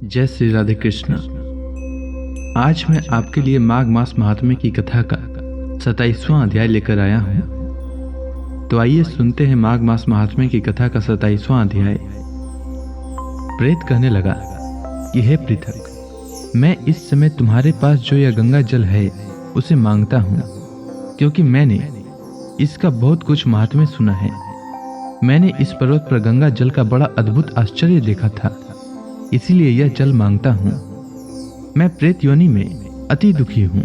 जय श्री राधे कृष्ण। आज मैं आपके लिए माघ मास महात्म्य की कथा का 27वां अध्याय लेकर आया हूं। तो आइए सुनते हैं माघ मास महात्म्य की कथा का 27वां अध्याय। प्रेत कहने लगा कि हे पृथक, मैं इस समय तुम्हारे पास जो यह गंगा जल है उसे मांगता हूं, क्योंकि मैंने इसका बहुत कुछ महात्म्य सुना है। मैंने इस पर्वत पर गंगा जल का बड़ा अद्भुत आश्चर्य देखा था, इसीलिए यह जल मांगता हूं। मैं प्रेत योनि में अति दुखी हूं।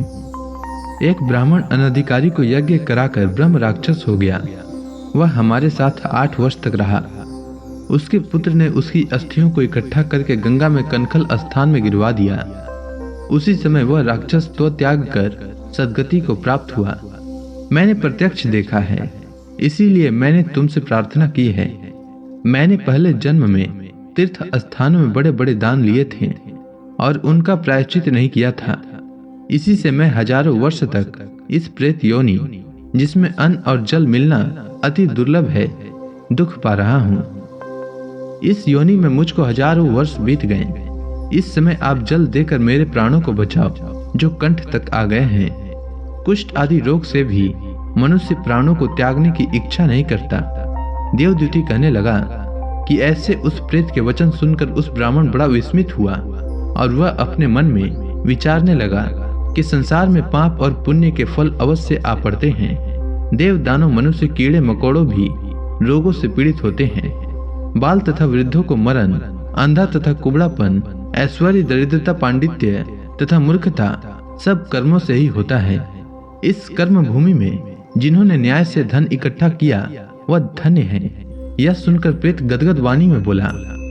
एक ब्राह्मण अनधिकारी को यज्ञ कराकर ब्रह्म राक्षस हो गया। वह हमारे साथ 8 वर्ष तक रहा। उसके पुत्र ने उसकी अस्थियों को इकट्ठा करके गंगा में कनखल स्थान में गिरवा दिया। उसी समय वह राक्षस तो त्याग कर सद्गति को प्राप्त हुआ। मैंने प्रत्यक्ष देखा है, इसीलिए मैंने तुमसे प्रार्थना की है। मैंने पहले जन्म में तीर्थ स्थानों में बड़े बड़े दान लिए थे और उनका प्रायश्चित नहीं किया था। इसी से मैं हजारों वर्ष तक इस प्रेत योनि, जिसमें अन्न और जल मिलना अति दुर्लभ है, दुख पा रहा हूँ। इस योनि में मुझको हजारों वर्ष बीत गए। इस समय आप जल देकर मेरे प्राणों को बचाओ, जो कंठ तक आ गए हैं। कुष्ठ आदि रोग से भी मनुष्य प्राणों को त्यागने की इच्छा नहीं करता। देवदूती कहने लगा कि ऐसे उस प्रेत के वचन सुनकर उस ब्राह्मण बड़ा विस्मित हुआ और वह अपने मन में विचारने लगा कि संसार में पाप और पुण्य के फल अवश्य आ पड़ते हैं। देव दानव मनुष्य कीड़े मकोड़ों भी रोगों से पीड़ित होते हैं। बाल तथा वृद्धों को मरण, अंधा तथा कुबड़ापन, ऐश्वर्य, दरिद्रता, पांडित्य तथा मूर्खता सब कर्मों से ही होता है। इस कर्म भूमि में जिन्होंने न्याय से धन इकट्ठा किया वह धन्य है। यह सुनकर प्रेत गदगद वाणी में बोला,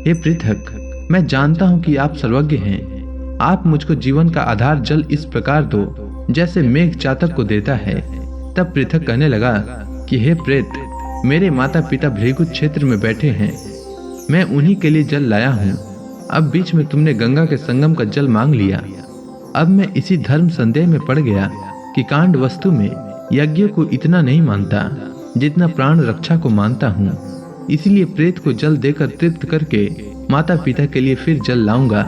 हे पृथक, मैं जानता हूं कि आप सर्वज्ञ हैं। आप मुझको जीवन का आधार जल इस प्रकार दो जैसे मेघ चातक को देता है। तब पृथक कहने लगा कि हे प्रेत, मेरे माता पिता भृगु क्षेत्र में बैठे हैं। मैं उन्हीं के लिए जल लाया हूं। अब बीच में तुमने गंगा के संगम का जल मांग लिया। अब मैं इसी धर्म संदेह में पड़ गया कि कांड वस्तु में यज्ञ को इतना नहीं मानता जितना प्राण रक्षा को मानता हूँ। इसलिए प्रेत को जल देकर तृप्त करके माता पिता के लिए फिर जल लाऊंगा।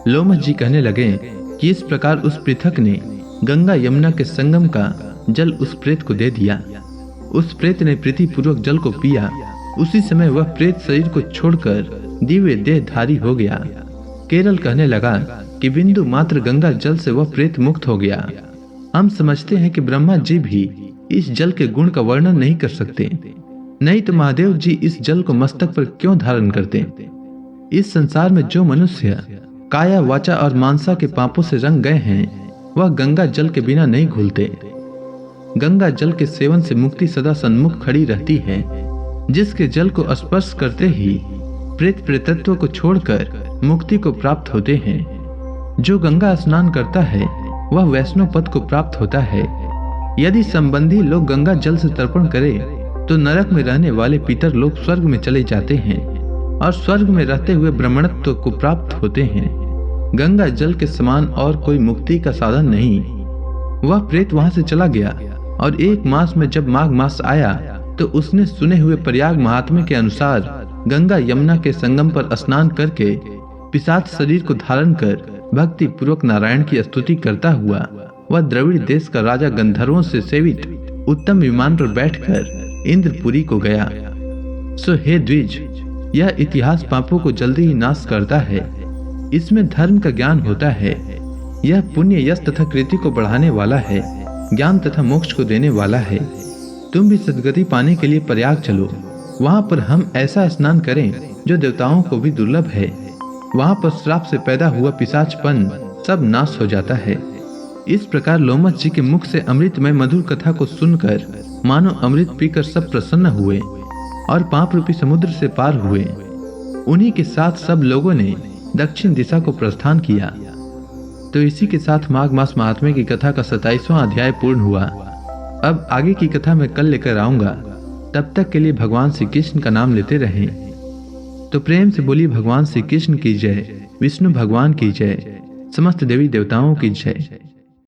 लोमस जी कहने लगे कि इस प्रकार उस पृथक ने गंगा यमुना के संगम का जल उस प्रेत को दे दिया। उस प्रेत ने प्रीतिपूर्वक जल को पिया। उसी समय वह प्रेत शरीर को छोड़कर दिव्य देहधारी हो गया। केरल कहने लगा कि बिंदु मात्र गंगा जल से वह प्रेत मुक्त हो गया। हम समझते हैं कि ब्रह्मा जी भी इस जल के गुण का वर्णन नहीं कर सकते, नहीं तो महादेव जी इस जल को मस्तक पर क्यों धारण करते। इस संसार में जो मनुष्य काया, वाचा और मानसा के पापों से रंग गए हैं, वह गंगा जल के बिना नहीं घुलते। गंगा जल के सेवन से मुक्ति सदा सन्मुख खड़ी रहती है। जिसके जल को स्पर्श करते ही प्रेत प्रेतत्व को छोड़कर मुक्ति को प्राप्त होते हैं। जो गंगा स्नान करता है वह वैष्णव पद को प्राप्त होता है। यदि संबंधी लोग गंगा जल से तर्पण करें तो नरक में रहने वाले पितर लोग स्वर्ग में चले जाते हैं और स्वर्ग में रहते हुए ब्रह्मणत्व को प्राप्त होते हैं। गंगा जल के समान और कोई मुक्ति का साधन नहीं। वह प्रेत वहां से चला गया और 1 मास में जब माघ मास आया तो उसने सुने हुए प्रयाग महात्म्य के अनुसार गंगा यमुना के संगम पर स्नान करके पिशाच शरीर को धारण कर भक्ति पूर्वक नारायण की स्तुति करता हुआ वह द्रविड़ देश का राजा गंधर्वों से सेवित उत्तम विमान पर बैठकर इंद्रपुरी को गया। सो हे द्विज, यह इतिहास पापों को जल्दी ही नाश करता है। इसमें धर्म का ज्ञान होता है। यह पुण्य, यश तथा कृति को बढ़ाने वाला है, ज्ञान तथा मोक्ष को देने वाला है। तुम भी सद्गति पाने के लिए प्रयाग चलो। वहां पर हम ऐसा स्नान करें जो देवताओं को भी दुर्लभ है। वहां पर श्राप से पैदा हुआ पिशाचपन सब नाश हो जाता है। इस प्रकार लोमस जी के मुख से अमृतमय मधुर कथा को सुनकर मानो अमृत पीकर सब प्रसन्न हुए और पाप रूपी समुद्र से पार हुए। उन्हीं के साथ सब लोगों ने दक्षिण दिशा को प्रस्थान किया। तो इसी के साथ माघ मास महात्म्य की कथा का 27वां अध्याय पूर्ण हुआ। अब आगे की कथा मैं कल लेकर आऊंगा। तब तक के लिए भगवान श्री कृष्ण का नाम लेते रहें। तो प्रेम से बोलिए भगवान श्री कृष्ण की जय, विष्णु भगवान की जय, समस्त देवी देवताओं की जय।